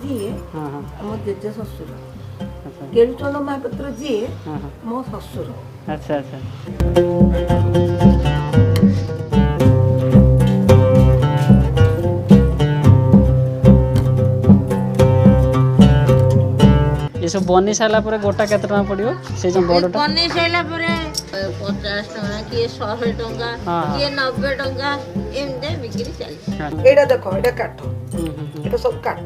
जी आम जेजे ससुर केलुचरण महापात्र जी मो ससुर। अच्छा अच्छा ये सब बनी सारा पर गोटा केते टका पड़ियो से जो बड़टा बनी सारा पर 50 टका कि 100 टका कि 90 टका एमदे बिक्री चली। एडा देखो एडा काठ एटा सब काठ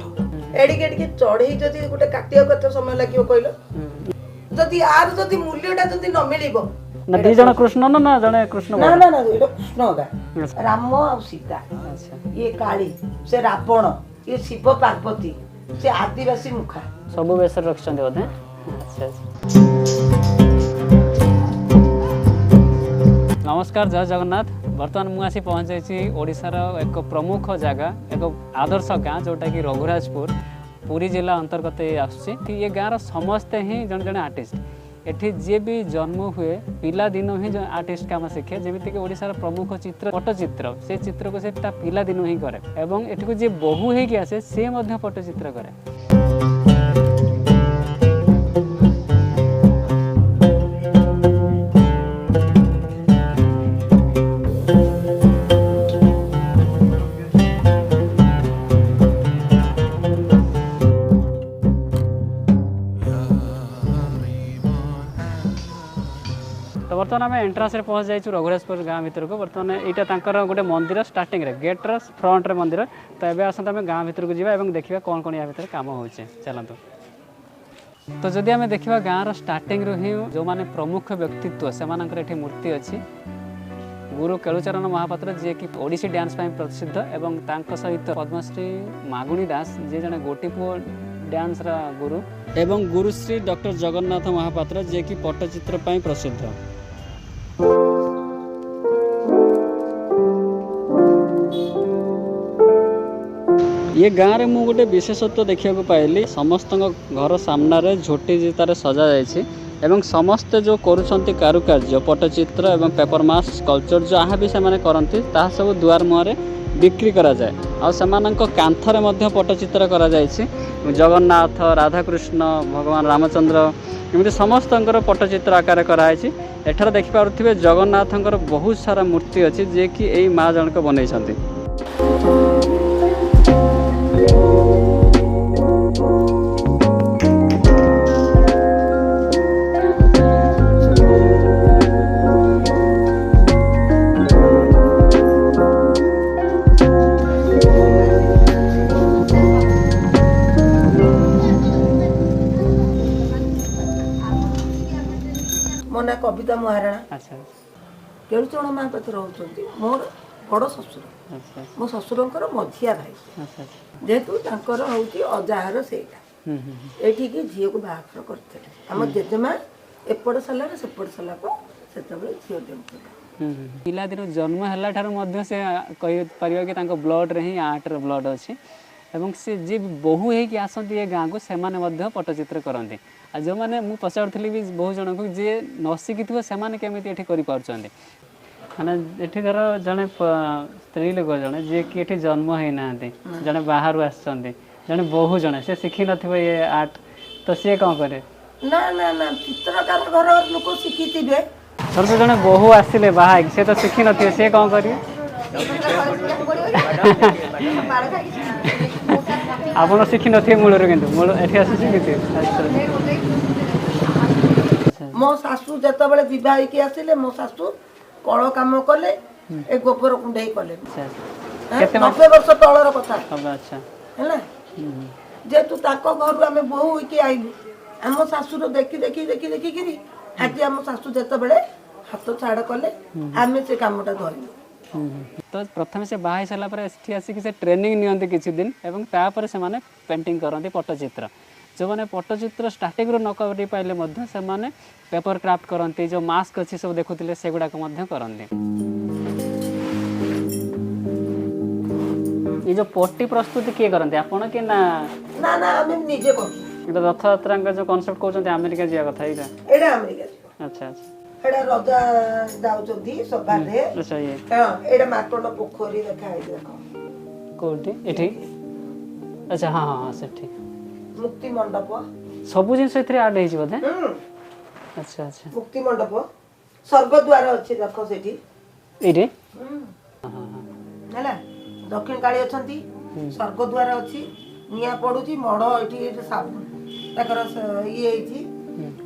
एडिके एडिके चढ़ई जदी गोटे काटिया कते समय लागियो कहलो जदी आर जदी मूल्यटा जदी न मिलिबो ना दी जण कृष्ण ना जणे कृष्ण ना ना ना एटा कृष्ण होगा राम और सीता। अच्छा ये काली से रावण ये शिव पार्वती से आदिवासी मुखा सब बेस रखछन बोधे। अच्छा नमस्कार जय जगन्नाथ। बर्तमान मुझे पहुँच जाइए ओडिशार एक प्रमुख जगह एक आदर्श गाँ जोटा कि रघुराजपुर पुरी जिला अंतर्गत आसुची। ये गाँव समस्ते ही जन जन आर्टिस्ट एठी जे भी जन्म हुए पिला दिन ही आर्टिस्ट काम शिखे जमीक ओडिशार प्रमुख चित्र पट्टचित्र से चित्र को से पिला दिन ही करे एवं एठी को जे बहु होगी आसे से मध्य पट्टचित्र करे। तो बर्तमान आम एंट्रांस रे पहुँच जाइए रघुराजपुर गाँव भर को। बर्तमान यहाँ गोटे मंदिर स्टार्टिंग रे गेट्र फ्रंट रे मंदिर। तो ये आसत आम गाँव भर को जावा और देखा कौन कौन या भर काम हो चलतु। तो जदि आम देखा गाँव स्टार्टिंग रू ही जो माने प्रमुख व्यक्तित्व से मूर्ति अच्छी गुरु केलुचरण महापात्र जी कि ओडिसी डांस प्रसिद्ध एवं तांको सहित पद्मश्री मागुणी दास जी जने गोटीपुओ डांस रा गुरु एवं गुरुश्री डॉक्टर जगन्नाथ महापात्र जी कि पट्टचित्र प्रसिद्ध। ये गाँव में मुझे गोटे विशेषत्व देखा पाइली समस्त घर सामने झोटी जितार सजा जाइए एवं समस्ते जो करुछंती कारुकार्य पट्टचित्र एवं पेपर मास स्कल्पचर जहाँ भी से करती सब दुआर मुहर बिक्री करा जाए और सेमानंक कांथरे मध्य पट्टचित्र करा जाइछि। जगन्नाथ राधाकृष्ण भगवान रामचंद्र एमती समस्त पट्टचित्र आकार कराई। एठार देखिपारुथिबे जगन्नाथंकर बहुत सारा मूर्ति अच्छी जे कि एई माँ जनक बनैछंती। मोना कविता महाराणा। अच्छा केलुचरण महापात्र होती मोर बड़ ससुर। अच्छा मो ससुरंकर मझिया भाई अच्छा जेहेतु तांकर होती अजाहर सेटा एठिकी झील को बाहाघर करते आम जेजेमा एपट साला सेपट साला को सेतबे झील देउतला। पिलादिन जन्म है ठार से कही पार कि ब्लड रे ही आर्ट रो ब्लड अच्छी एवं से जी बहु होगी आसती ये गाँव को से पट्टचित्र करते। आ जो मैंने मुझे पचारूली भी बहुत जन को जी न शिखी से केमी ये माने एठी धर जड़े स्त्री लोक जड़े जी कि ये जन्म होना जड़े बाहर आसते जड़े बहु जड़े से शिखी न ये आर्ट तो सी कौन करे ना ना ना चित्रकार घर लोक शिखी थे सर से जड़े बहु आसिले बाहर से तो शिखी न सी कौन करेंगे आप शिखी थे मूलर कि मूल एठी शिखी। मो शाशु जिते विवाहिकी आसिले मो शाशु कल कम कले ए गोबर कुंडे कले 90 वर्ष तलर कथा है जेतु ताको घर आम बहु होइके आइलु आम शाशुर देखी देखी देखी देखी कि आज आम शाशु जिते हाथ छाड़ कले आम से कामटा धरलु। तो प्रथम से बाहा सारापर आसिक से ट्रेनिंग नियंती किसी दिन एवं तापर से माने पेंटिंग करती पट्टचित्र जो मैंने पट्टचित्र स्टार्टिंग रू न कर पाइले से माने पेपर क्राफ्ट करती जो मास्क अच्छी सब देखुले से गुड़ाक करती। ये जो पट्टी प्रस्तुति किए करते आपण कि ना ना ना हम निजे कर रथ यात्रा जो कॉन्सेप्ट कहते अमेरिका जावा कथा एटा अमेरिका। अच्छा अच्छा एटा रजा जाउचंती सभा रे। अच्छा ये हां एटा माटण पोखरी देखा है देखो कोठी एठी अच्छा हाँ हाँ सेठी मुक्ति मंडप सब जिन एथरे ऐड हेछि बोधे अच्छा अच्छा मुक्ति मंडप स्वर्गद्वार अच्छी देख सेठी एरे ହେଲା ଦକ୍ଷିଣ କାଳୀ ଅଛନ୍ତି ସ୍ୱର୍ଗଦ୍ୱାର ଅଛି ନିଆଁ ପଡୁଛି ମଢ ଏଠି ତାଙ୍କର ଇଏ ହେଇଛି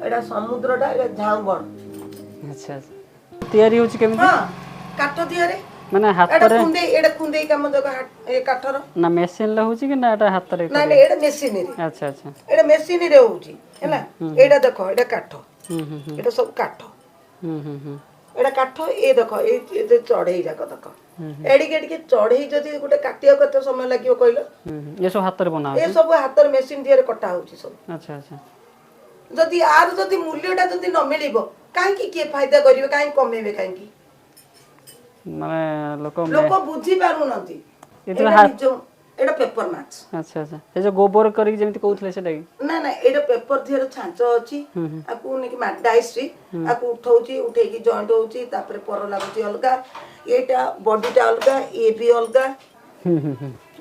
ଏଟା ସମୁଦ୍ରଟା ଏଟା ଝାଉଁବଣ अच्छा अच्छा तयारी होछि केମିତି ହଁ କାଠ ଦିହରେ ମାନେ ଏଟା ହାତରେ କୁନ୍ଦେଇ କାମ ଦେଖ ଏ କାଠର ନା ମେସିନ ରେ ହୋଉଛି କି ନା ଏଟା ହାତରେ ନାଇଁ ନାଇଁ ଏଟା ମେସିନରେ अच्छा अच्छा ଏଟା ମେସିନରେ ହଉଛି ହେଲା ଏଇଟା ଦେଖ ଏଇଟା କାଠ ଏଟା ସବୁ କାଠ ଏଇଟା କାଠ ଏ ଦେଖ ଏଇ ଚଢେଇ ଯାକ ଦେଖ ଏଡିକି ଏଡିକି ଚଢେଇ ଯଦି ଗୋଟେ କାଟିବାକୁ କେତେ ସମୟ ଲାଗିବ କହିଲ ये सब हाथ रे बना ଏ ସବୁ ହାତରେ ମେସିନ ଦିହରେ କଟା ହଉଛି ସବୁ अच्छा अच्छा ଯଦି ଆର ଯଦି ମୂଲ୍ୟଟା ଯଦି ନ ମିଳିବ କାହିଁକି କିଏ ଫାଇଦା କରିବେ କାହିଁକି କମେଇବେ କାହିଁକି माने ଲୋକ ବୁଝି ପାରୁନାହାନ୍ତି ଏଥିରେ ଏଇଟା ପେପର ମାକ୍ସ अच्छा अच्छा ଏ जो ଗୋबर କରିକି ଯେମିତି କହୁଥିଲେ ସେଟା କି ନା ନା ଏଇଟା ପେପର ଦିହରେ ଛାଞ୍ଚ ଅଛି ଆକୁ ନେଇକି ଡାଇସ୍ଟ୍ରି ଆକୁ ଉଠଉଛି ଉଠେଇକି ଜଏଣ୍ଟ ହଉଛି ତାପରେ ପର ଲାଗୁଛି ଅଲଗା ଏଇଟା ବଡିଟା ଅଲଗା ଇଏ ବି ଅଲଗା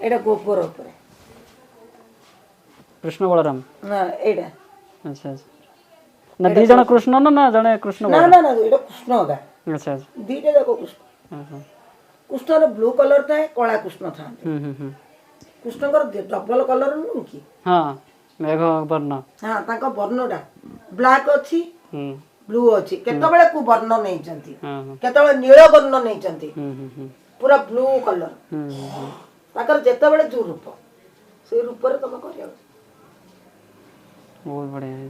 ଏଇଟା ଗୋବର ଉପରେ कृष्ण बलराम ନା ଏଇଟା अच्छा अच्छा ना दी जण कृष्ण ना जणे कृष्ण ନା ନା ନା ଏଇଟା କୃଷ୍ଣ ଅଗା अच्छा अच्छा ଦିଟା ଯାକ କୃଷ୍ଣ କୃଷ୍ଣର ବ୍ଲୁ କଲର ଥାଏ କଳା କୃଷ୍ଣ ଥାନ୍ତି କୃଷ୍ଣଙ୍କର ଡବଲ କଲର ନୁହେଁ କି हाँ मेघ वर्ण ହଁ ତାଙ୍କ ବର୍ଣ୍ଣଟା ବ୍ଲାକ୍ ଅଛି हम्म ବ୍ଲୁ ଅଛି କେତେବେଳେ କୁ ବର୍ଣ୍ଣ ନେଇଛନ୍ତି हाँ କେତେବେଳେ ନୀଳ ବର୍ଣ୍ଣ ନେଇଛନ୍ତି ପୁରା ବ୍ଲୁ କଲର ତାଙ୍କର ଯେତେବେଳେ ଯୋଉ ରୂପ ସେଇ ରୂପରେ ତମେ କରିବା बहुत बढ़िया है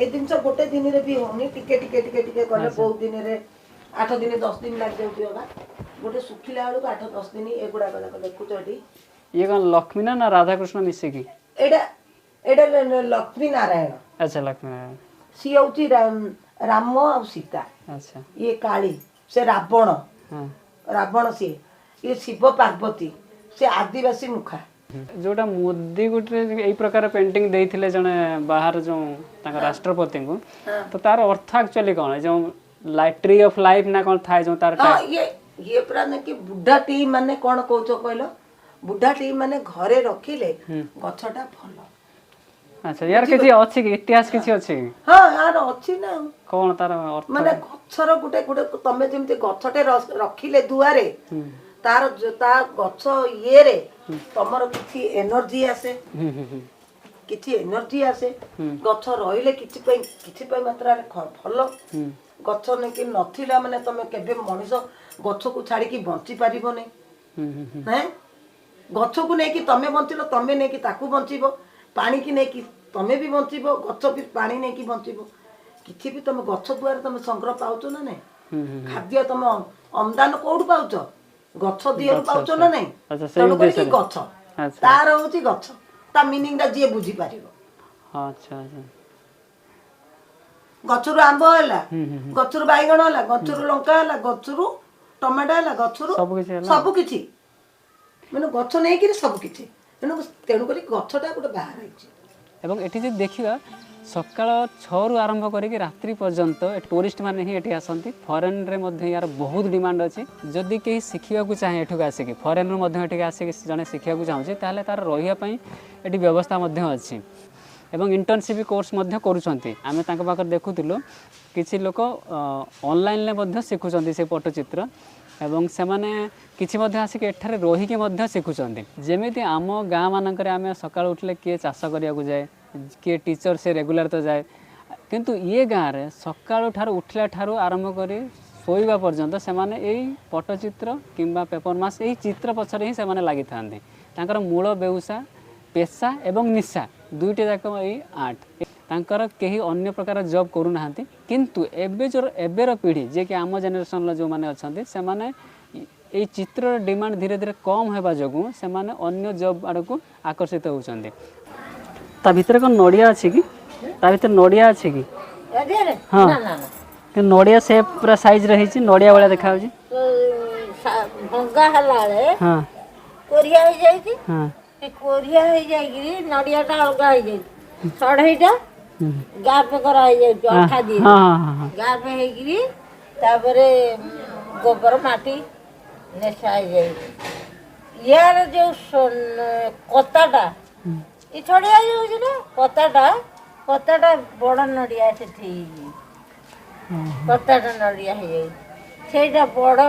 ଏ ଜିନିଷ ଗୋଟେ ଦିନରେ ବି ହଉନି ଟିକେ ଟିକେ ଟିକେ ଟିକେ କଲେ ବହୁତ ଦିନରେ 8 ଦିନ 10 ଦିନ ଲାଗିଯାଉଛି ଅଗା ଗୋଟେ ଶୁଖିଲା ବେଳକୁ 8-10 ଦିନ ଏଗୁଡାକ ଯାକ ଦେଖୁଛ ଏଠି ये कौन लक्ष्मी ना राधा कृष्ण मिसे की ଏଇଟା ଏଇଟା ଲକ୍ଷ୍ମୀ ନାରାୟଣ अच्छा लक्ष्मी नारायण ସିଏ ହଉଛି ରାମ ଆଉ ସୀତା अच्छा ଇଏ କାଳୀ ସେ ରାବଣ हाँ ରାବଣ ସିଏ ଇଏ ଶିବ ପାର୍ବତୀ ସେ ଆଦିବାସୀ ମୁଖା जोटा मोदी गुटे यही प्रकार पेंटिंग देइथिले जने बाहर जो ताका राष्ट्रपति को तो तार अर्थ एक्चुअली कोन जो ट्री ऑफ लाइफ ना कोन थाय जो तार हाँ ये पूरा ना कि बुढ़ाटी माने कौन कौच कहल बुढ़ाटी माने घरे रखिले गछटा भल अच्छा यार किछि अछि कि इतिहास किछि अछि कि हाँ यार अछि ना कोन तार अर्थ माने गछर गुटे गुटे तमे जेमति गछटे रखिले दुआरे तार ता गछ ये रे तमर किछि एनर्जी आसे किछि एनर्जी आसे गछ रहिले किछि पई मात्रा रे भल गछ ने कि नथिला माने तमे केबे मनिष गछ को छाड़ी की बंची पारिबो नै हैं गछ को नै कि तमे बंचिलो तमे नै कि ताकू बंचिबो पानी की नै कि तमे भी बंचिबो गछ भी पानी नै कि बंचिबो किछि भी तमे गछ द्वारा तमे संग्रह पाउचो ना नै खाद्य तमे आमदान कोड पाउचो गछ दियरु पाउचो ना नै तमे कि गछ तार होची गछ ता मीनिंग दा जे बुझी पारिबो अच्छा अच्छा गछरु आंब होला गछरु बाइगण होला गछरु लंका होला गछरु टमाटो होला गछरु सब किछि माने गछ नै कि सब किछि तेणु करी गछटा गोटे बाहर आइछि एवं एठी जे देखिबा सकाळ 6 रु आरंभ करिक रात्रि पर्यंत टूरिस्ट माने ही एठी आसंती फॉरेन रे मध्ये यार बहुत डिमांड अछि जदि केही सिखिया को चाहे एठु आसे कि फॉरेन रो मध्ये एठी आसे कि जने सिखिया को चाहूचे ताले तार रहिया पई एठी व्यवस्था मध्ये अछि एवं इंटर्नशिप कोर्स मध्ये करूछंती आमे तांका पाकर देखुतिलो किछि लोक ऑनलाइन ले मध्ये सिखुछंती से पट्टचित्र एवं से माने किछि मध्ये आसे कि एठारे रही के मध्ये सिखुछंती जेमिति आम गां मानकर आमे सकाळ उठले के चाष करिया को जाय किए टीचर से रेगुलर तो जाए किंतु ये गाँव रे सकाळ ठारू उठला ठारू आरंभ करी सोईबा पर्यंत से माने एई पट्टचित्र किंबा पेपर मास एई चित्र पछरे ही से माने लागि थांते तांकर मूल व्यवसाय पेशा एवं निशा दुईटे जाक एई आर्ट तांकर केही अन्य प्रकार जॉब करू नाहंती किंतु एबेर पीढ़ी जे कि आम जेनेरेशन जो माने अछंती से माने एई चित्र डिमांड धीरे धीरे कम हेबा जगु से माने अन्य जॉब आड़ को आकर्षित होउछंती ता भीतर को नडिया अछि कि ता भीतर नडिया अछि कि हां ना ना के नडिया शेप पूरा साइज रही छी नडिया वाला देखा होजी भंगा हलाले हां कोरिया हो जाई छी हां ए कोरिया हो जाई गिरी नडिया टा अलगा हो जाई सढैटा गाप करा हो जाई अठा दी हां हां गाप हे गिरी तापरे गोबर माटी नेसा हो जाई यार जो कताटा ये छड़िया जाऊँ ना कताटा बड़ नड़िया से कताटा नड़िया हो जाए ସେଇଟା ବଡ଼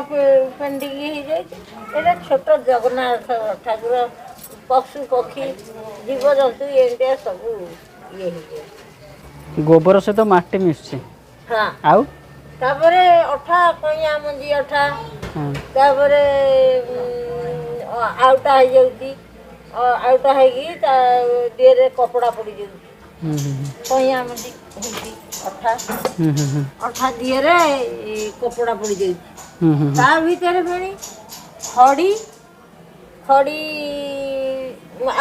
ପେଣ୍ଡିଙ୍ଗ ହେଇଯାଇଛି। ଏଇଟା ଛୋଟ ଜଗନ୍ନାଥ ଠାକୁର ପଶୁ ପକ୍ଷୀ ଜୀବଜନ୍ତୁ ଏମିତିଆ ସବୁ ଇଏ ହେଇଯାଇଛି। ଗୋବର ସହିତ ମାଟି ମିଶୁଛି। ହଁ ଆଉ ତାପରେ ଅଠା କଇଁଆ ମଞ୍ଜି ଅଠା ତାପରେ ଆଉଟା ହେଇଯାଉଛି ଆଉଟା ହେଇକି ତା ଦେହରେ କପଡ଼ା ପଡ଼ିଯାଉଛି କଇଁଆ ମଞ୍ଜି ହେଇଛି ଅଠା ଦିହରେ କପଡ଼ା ପଡ଼ିଯାଉଛି ତା ଭିତରେ ପୁଣି ଖଡ଼ି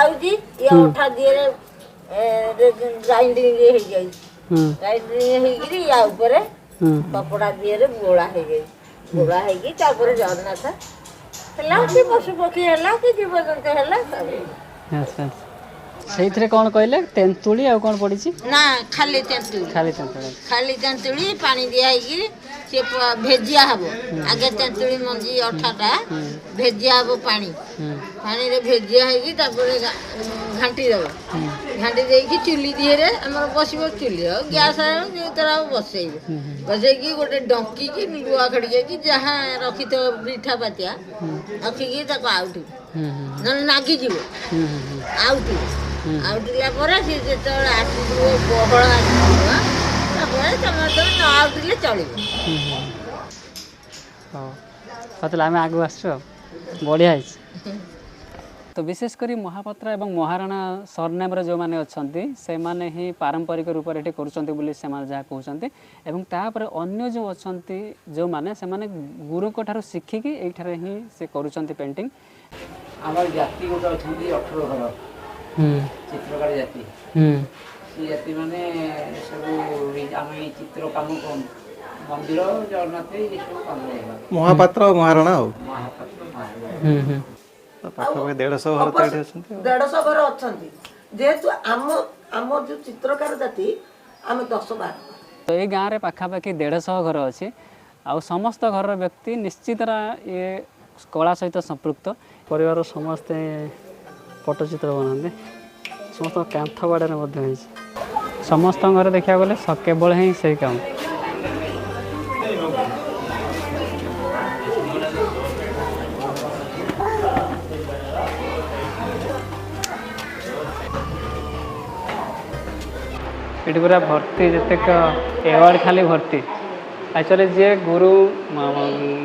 ଆଉଛି ଇଏ ଅଠା ଦିହରେ ଗ୍ରାଇଣ୍ଡିଙ୍ଗ ହେଇଯାଇଛି ଗ୍ରାଇଣ୍ଡିଙ୍ଗ ହେଇକିରି ୟା ଉପରେ କପଡ଼ା ଦିହରେ ଗୋଳା ହେଇଯାଇଛି ଗୋଳା ହେଇକି ତାପରେ ଜଗନ୍ନାଥ ହେଲା କି ପଶୁ ପକ୍ଷୀ ହେଲା କି ଜୀବଜନ୍ତୁ ହେଲା ସବୁ। ସେଇଥିରେ କ'ଣ କହିଲେ ତେନ୍ତୁଳି ଆଉ କ'ଣ ପଡ଼ିଛି ନା ଖାଲି ତେନ୍ତୁଳି ପାଣି ଦିଆ ହେଇକିରି ସେ ଭେଜିଆ ହବ ଆଗେ ତେନ୍ତୁଳି ମଞ୍ଜି ଅଠାଟା ଭେଜିଆ ହବ ପାଣିରେ ଭେଜିଆ ହେଇକି ତାପରେ ଘାଣ୍ଟି ଦେବ ଘାଣ୍ଟି ଦେଇକି ଚୁଲି ଦିହରେ ଆମର ବସିବ ଚୁଲି ଆଉ ଗ୍ୟାସ୍ ଯେତେବେଳେ ଆଉ ବସେଇକି ଗୋଟେ ଡଙ୍କିକି ଲୁହା ଖଡ଼ି ଯାଇକି ଯାହା ରଖିଥିବ ପିଠା ପାତିଆ ରଖିକି ତାକୁ ଆଉଟିବ ନହେଲେ ନାଗିଯିବ ଆଉଟିଲା ପରେ ସେ ଯେତେବେଳେ ଆସିଯିବ ବହଳ ଆସିଯିବ ତାପରେ ତମେ ନ ଆଉଟିଲେ ଚଳିବ। ତାହେଲେ ଆମେ ଆଗକୁ ଆସିଛୁ ଆଉ ବଢ଼ିଆ ହେଇଛି। ତ ବିଶେଷ କରି ମହାପାତ୍ର ଏବଂ ମହାରଣା ସରନେମ୍ରେ ଯେଉଁମାନେ ଅଛନ୍ତି ସେମାନେ ହିଁ ପାରମ୍ପରିକ ରୂପରେ ଏଠି କରୁଛନ୍ତି ବୋଲି ସେମାନେ ଯାହା କହୁଛନ୍ତି ଏବଂ ତାପରେ ଅନ୍ୟ ଯେଉଁ ଅଛନ୍ତି ଯେଉଁମାନେ ସେମାନେ ଗୁରୁଙ୍କ ଠାରୁ ଶିଖିକି ଏଇଠାରେ ହିଁ ସେ କରୁଛନ୍ତି ପେଣ୍ଟିଂ। ଆମର ଜାତି ଗୋଟେ ଅଛନ୍ତି 18 ଘର ଚିତ୍ରକାର ଜାତି ସେ ଜାତି ମାନେ ସବୁ ଆମେ ଏଇ ଚିତ୍ର କାମ ମନ୍ଦିର ଜଗନ୍ନାଥ ଏସବୁ କାମ ମହାପାତ୍ର ମହାରଣା ଆଉ ମହାପାତ୍ର ପାଖାପାଖି 150 ଘର ତ ଏଠି ଅଛନ୍ତି 150 ଘର ଅଛନ୍ତି ଯେହେତୁ ଆମ ଯୋଉ ଚିତ୍ରକାର ଜାତି ଆମେ 10-12। ତ ଏଇ ଗାଁରେ ପାଖାପାଖି 150 ଘର ଅଛି ଆଉ ସମସ୍ତ ଘରର ବ୍ୟକ୍ତି ନିଶ୍ଚିତ ଏ କଳା ସହିତ ସମ୍ପୃକ୍ତ। ପରିବାର ସମସ୍ତେ ପଟ୍ଟଚିତ୍ର ବନାନ୍ତି ସମସ୍ତ କାନ୍ଥ ବାଡ଼ରେ ମଧ୍ୟ ହେଇଛି ସମସ୍ତଙ୍କ ଘରେ ଦେଖିବାକୁ ଗଲେ କେବଳ ହିଁ ସେଇ କାମ। ଏଠି ପୁରା ଭର୍ତ୍ତି ଯେତେକ ଏୱାର୍ଡ଼ ଖାଲି ଭର୍ତ୍ତି। ଆକ୍ଚୁଆଲି ଯିଏ ଗୁରୁ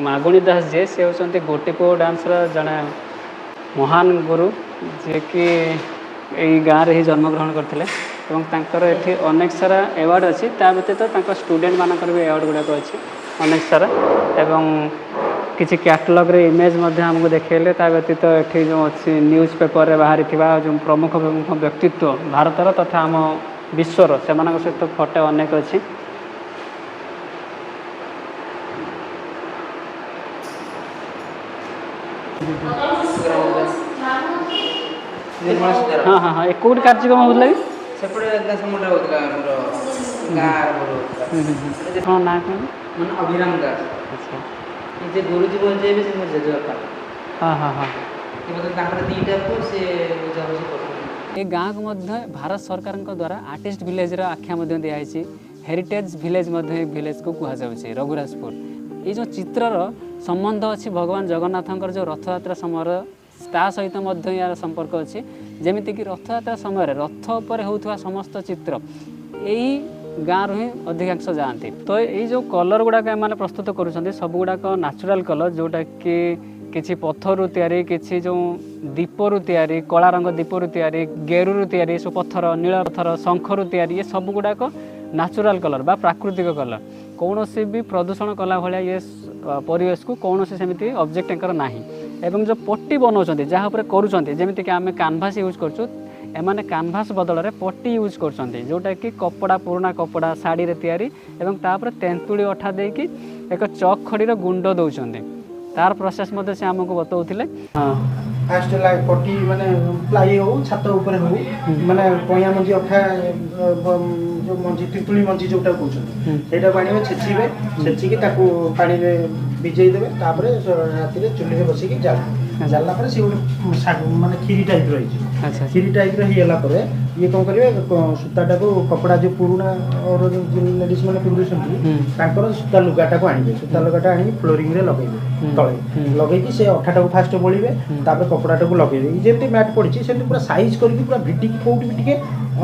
ମାଗୁଣୀ ଦାସ ଯିଏ ସେ ହେଉଛନ୍ତି ଗୋଟିପୁଅ ଡାନ୍ସର ଜଣେ ମହାନ ଗୁରୁ ଯିଏକି ଏଇ ଗାଁରେ ହିଁ ଜନ୍ମଗ୍ରହଣ କରିଥିଲେ ଏବଂ ତାଙ୍କର ଏଠି ଅନେକ ସାରା ଏୱାର୍ଡ଼ ଅଛି ତା ବ୍ୟତୀତ ତାଙ୍କ ଷ୍ଟୁଡେଣ୍ଟମାନଙ୍କର ବି ଏୱାର୍ଡ଼ ଗୁଡ଼ାକ ଅଛି ଅନେକ ସାରା ଏବଂ କିଛି କ୍ୟାଟଲଗ୍ରେ ଇମେଜ୍ ମଧ୍ୟ ଆମକୁ ଦେଖେଇଲେ। ତା ବ୍ୟତୀତ ଏଠି ଯେଉଁ ଅଛି ନ୍ୟୁଜ୍ ପେପରରେ ବାହାରିଥିବା ଯେଉଁ ପ୍ରମୁଖ ବ୍ୟକ୍ତିତ୍ୱ ଭାରତର ତଥା ଆମ ବିଶ୍ୱର ସେମାନଙ୍କ ସହିତ ଫଟୋ ଅନେକ ଅଛି। ହଁ ହଁ ହଁ କେଉଁଠି କାର୍ଯ୍ୟକ୍ରମ ହେଉଥିଲା କି ସେପଟେ ସମୁଦ୍ର ହେଉଥିଲା ଆମର ଗାଁ ହଁ ନାଁ କ'ଣ ମାନେ ଅଭିରାମ ଦାସ। ଆଚ୍ଛା ଯେ ଗୁରୁଜୀ ବଞ୍ଚେଇବେ ସେ ମୋ ଜେଜେବାପା। ହଁ ହଁ ହଁ ତାଙ୍କର 2ଟା ପୁଅ ସେ ବୁଝାବୁଝି କରୁଛନ୍ତି। ଏ ଗାଁକୁ ମଧ୍ୟ ଭାରତ ସରକାରଙ୍କ ଦ୍ୱାରା ଆର୍ଟିଷ୍ଟ ଭିଲେଜର ଆଖ୍ୟା ମଧ୍ୟ ଦିଆହେଇଛି। ହେରିଟେଜ୍ ଭିଲେଜ୍ ମଧ୍ୟ ଏ ଭିଲେଜକୁ କୁହାଯାଉଛି ରଘୁରାଜପୁର। ଏଇ ଯେଉଁ ଚିତ୍ରର ସମ୍ବନ୍ଧ ଅଛି ଭଗବାନ ଜଗନ୍ନାଥଙ୍କର ଯେଉଁ ରଥଯାତ୍ରା ସମୟର ତା ସହିତ ମଧ୍ୟ ଏହାର ସମ୍ପର୍କ ଅଛି। ଯେମିତିକି ରଥଯାତ୍ରା ସମୟରେ ରଥ ଉପରେ ହେଉଥିବା ସମସ୍ତ ଚିତ୍ର ଏଇ ଗାଁରୁ ହିଁ ଅଧିକାଂଶ ଯାଆନ୍ତି। ତ ଏଇ ଯେଉଁ କଲର୍ ଗୁଡ଼ାକ ଏମାନେ ପ୍ରସ୍ତୁତ କରୁଛନ୍ତି ସବୁଗୁଡ଼ାକ ନ୍ୟାଚୁରାଲ୍ କଲର୍ ଯେଉଁଟାକି କିଛି ପଥରରୁ ତିଆରି କିଛି ଯେଉଁ ଦୀପରୁ ତିଆରି କଳା ରଙ୍ଗ ଦୀପରୁ ତିଆରି ଗେରୁରୁ ତିଆରି ସବୁ ପଥର ନୀଳ ପଥର ଶଙ୍ଖରୁ ତିଆରି ଏ ସବୁଗୁଡ଼ାକ ନ୍ୟାଚୁରାଲ୍ କଲର୍ ବା ପ୍ରାକୃତିକ କଲର୍। କୌଣସି ବି ପ୍ରଦୂଷଣ କଲା ଭଳିଆ ଇଏ ପରିବେଶକୁ କୌଣସି ସେମିତି ଅବଜେକ୍ଟ ତାଙ୍କର ନାହିଁ। ଏବଂ ଯେଉଁ ପଟି ବନାଉଛନ୍ତି ଯାହା ଉପରେ କରୁଛନ୍ତି ଯେମିତିକି ଆମେ କାନଭାସ୍ ୟୁଜ୍ କରୁଛୁ ଏମାନେ କାନଭାସ୍ ବଦଳରେ ପଟି ୟୁଜ୍ କରୁଛନ୍ତି ଯେଉଁଟାକି କପଡ଼ା ପୁରୁଣା କପଡ଼ା ଶାଢ଼ୀରେ ତିଆରି ଏବଂ ତାପରେ ତେନ୍ତୁଳି ଅଠା ଦେଇକି ଏକ ଚକ୍ ଖଡ଼ିର ଗୁଣ୍ଡ ଦେଉଛନ୍ତି। ତାର ପ୍ରୋସେସ୍ ମଧ୍ୟ ସେ ଆମକୁ ବତାଉଥିଲେ। ଫାଷ୍ଟ ହେଲା ପଟି ମାନେ ପ୍ଲାଇ ହଉ ଛାତ ଉପରେ ହଉ ମାନେ କଇଁଆ ମଞ୍ଜି ଅଠା ଯେଉଁ ମଞ୍ଜି ତେନ୍ତୁଳି ମଞ୍ଜି ଯେଉଁଟା କହୁଛନ୍ତି ସେଇଟାକୁ ଆଣିବେ ଛେଚିବେ ଛେଚିକି ତାକୁ ପାଣିରେ ଭିଜେଇ ଦେବେ ତାପରେ ରାତିରେ ଚୁଲିରେ ବସିକି ଜାଳିବେ ଜାଳିଲା ପରେ ସେ ଗୋଟେ ମାନେ କ୍ଷୀରି ଟାଇପ୍ର ହେଇଯିବ କ୍ଷୀରି ଟାଇପ୍ର ହେଇଗଲା ପରେ ଇଏ କ'ଣ କରିବେ ସୂତାଟାକୁ କପଡ଼ା ଯେଉଁ ପୁରୁଣା ଲେଡ଼ିସ୍ ମାନେ ପିନ୍ଧୁଛନ୍ତି ତାଙ୍କର ସୂତା ଲୁଗାଟାକୁ ଆଣିବେ ସୂତା ଲୁଗାଟା ଆଣିକି ଫ୍ଲୋରିଂରେ ଲଗେଇବେ ତଳେ ଲଗେଇକି ସେ ଅଠାଟାକୁ ଫାଷ୍ଟ ବୋଳିବେ ତାପରେ କପଡ଼ାଟାକୁ ଲଗେଇବେ ଯେମିତି ମ୍ୟାଟ୍ ପଡ଼ିଛି ସେମିତି ପୁରା ସାଇଜ୍ କରିକି ପୁରା ଭିଡ଼ିକି କେଉଁଠି ବି ଟିକେ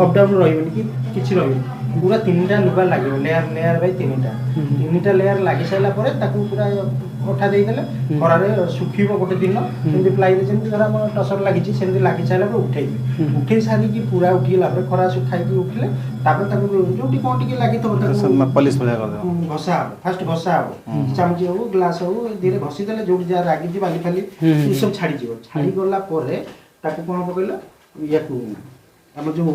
ଅପ୍ ଡାଉନ୍ ରହିବନି କି କିଛି ରହିବନି ପୁରା 3ଟା ଲୁଗା ଲାଗିବ ଲେୟାର ବାଇ 3ଟା ଲେୟାର ଲାଗି ସାରିଲା ପରେ ତାକୁ ପୁରା ଅଠା ଦେଇଦେଲେ ଖରାରେ ଶୁଖିବ ଗୋଟେ ଦିନ ଯେମିତି ପ୍ଲାଇରେ ଯେମିତି ଧର ଆମର ଟସର ଲାଗିଛି ସେମିତି ଲାଗି ସାରିଲା ପରେ ଉଠେଇବେ ଉଠେଇ ସାରିକି ପୁରା ଉଠିଗଲା ପରେ ଖରା ଶୁଖାଇକି ଉଠିଲେ ତାପରେ ତାକୁ ଯୋଉଠି କ'ଣ ଟିକେ ଲାଗିଥିବ ତାକୁ ପଲିସ୍ ଭଳିଆ କରିଦେବ ଘଷା ହବ ଫାଷ୍ଟ ଘଷା ହବ ଚାମଚି ହଉ ଗ୍ଲାସ ହଉ ଧୀରେ ଘଷି ଦେଲେ ଯୋଉଠି ଯାହା ଲାଗିଛି ବାଲି ଫାଲି ସବୁ ଛାଡ଼ିଯିବ ଛାଡ଼ିଗଲା ପରେ ତାକୁ କ'ଣ ପକେଇଲ ଇୟାକୁ ଆମର ଯେଉଁ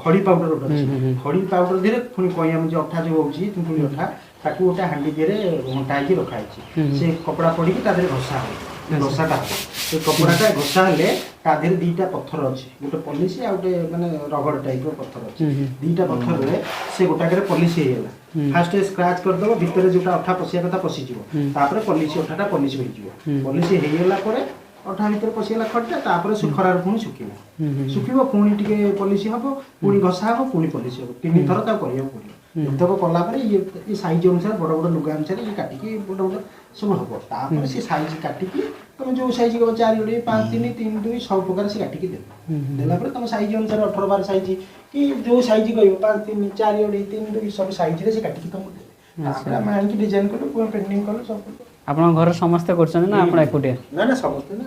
ଖଡ଼ି ପାଉଡ଼ର ଗୋଟେ ଅଛି ଖଡ଼ି ପାଉଡ଼ର ଧୀରେ ପୁଣି କଇଁ ଆମ ଯେଉଁ ଅଠା ଯେଉଁ ହେଉଛି ତୁନ୍ତୁଳି ଅଠା ତାକୁ ଗୋଟେ ହାଣ୍ଡି ଦିହରେ ଘଣ୍ଟା ହେଇକି ରଖାହେଇଛି ସେ କପଡ଼ା ପଡ଼ିକି ତା ଦେହରେ ଘଷା ହେବ ଘଷାଟା ହେବ ସେ କପଡ଼ାଟା ଘଷା ହେଲେ ତା ଦେହରେ 2ଟା ପଥର ଅଛି ଗୋଟେ ପଲିସି ଆଉ ଗୋଟେ ମାନେ ରଗଡ଼ ଟାଇପ୍ର ପଥର ଅଛି 2ଟା ପଥରରେ ସେ ଗୋଟାକରେ ପଲିସି ହେଇଗଲା ଫାଷ୍ଟ ସ୍କ୍ରାଚ୍ କରିଦେବ ଭିତରେ ଯେଉଁଟା ଅଠା ପଶିବା କଥା ପଶିଯିବ ତାପରେ ପଲିସି ଅଠାଟା ପଲିସି ହେଇଯିବ ପଲିସି ହେଇଗଲା ପରେ ଅଠା ଭିତରେ ପଶିଗଲା ଖଡ଼ିଟା ତାପରେ ଖରାରେ ପୁଣି ଶୁଖିବ ପୁଣି ଟିକେ ପଲିସି ହେବ ପୁଣି ଘଷା ହେବ ପୁଣି ପଲିସି ହେବ 3 ଥର ତାକୁ କରିବାକୁ ପଡ଼ିବ ଏତକ କଲା ପରେ ଇଏ ସାଇଜ୍ ଅନୁସାରେ ବଡ଼ ବଡ଼ ଲୁଗା ଅନୁସାରେ ଇଏ କାଟିକି ବଡ଼ ବଡ଼ ସବୁ ହେବ ତାପରେ ସେ ସାଇଜ୍ କାଟିକି ତୁମେ ଯେଉଁ ସାଇଜ୍ କହିବ 4 ଯୋଡ଼ି 5 3 3 2 ସବୁ ପ୍ରକାର ସେ କାଟିକି ଦେଲା ପରେ ତୁମ ସାଇଜ୍ ଅନୁସାରେ 18 12 ସାଇଜ୍ କି ଯେଉଁ ସାଇଜ୍ କହିବ 5 3 4 ଯୋଡ଼ି 3 2 ସବୁ ସାଇଜ୍ରେ ସେ କାଟିକି ତୁମକୁ ଦେବେ ତାପରେ ଆମେ ଆଣିକି ଡିଜାଇନ୍ କଲୁ ପେଣ୍ଟିଂ କଲୁ ସବୁ ଆପଣଙ୍କ ଘରେ ସମସ୍ତେ କରୁଛନ୍ତି ନା ଆପଣ ଏକୁଟିଆ ନା ସମସ୍ତେ ନା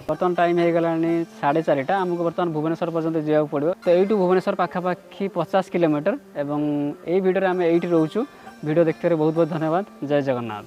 ବର୍ତ୍ତମାନ ଟାଇମ୍ ହେଇଗଲାଣି 4:30 ଆମକୁ ବର୍ତ୍ତମାନ ଭୁବନେଶ୍ୱର ପର୍ଯ୍ୟନ୍ତ ଯିବାକୁ ପଡ଼ିବ ତ ଏଇଠୁ ଭୁବନେଶ୍ୱର ପାଖାପାଖି 50 କିଲୋମିଟର ଏବଂ ଏଇ ଭିଡ଼ିଓରେ ଆମେ ଏଇଠି ରହୁଛୁ ଭିଡ଼ିଓ ଦେଖିଥିବାରୁ ବହୁତ ବହୁତ ଧନ୍ୟବାଦ ଜୟ ଜଗନ୍ନାଥ।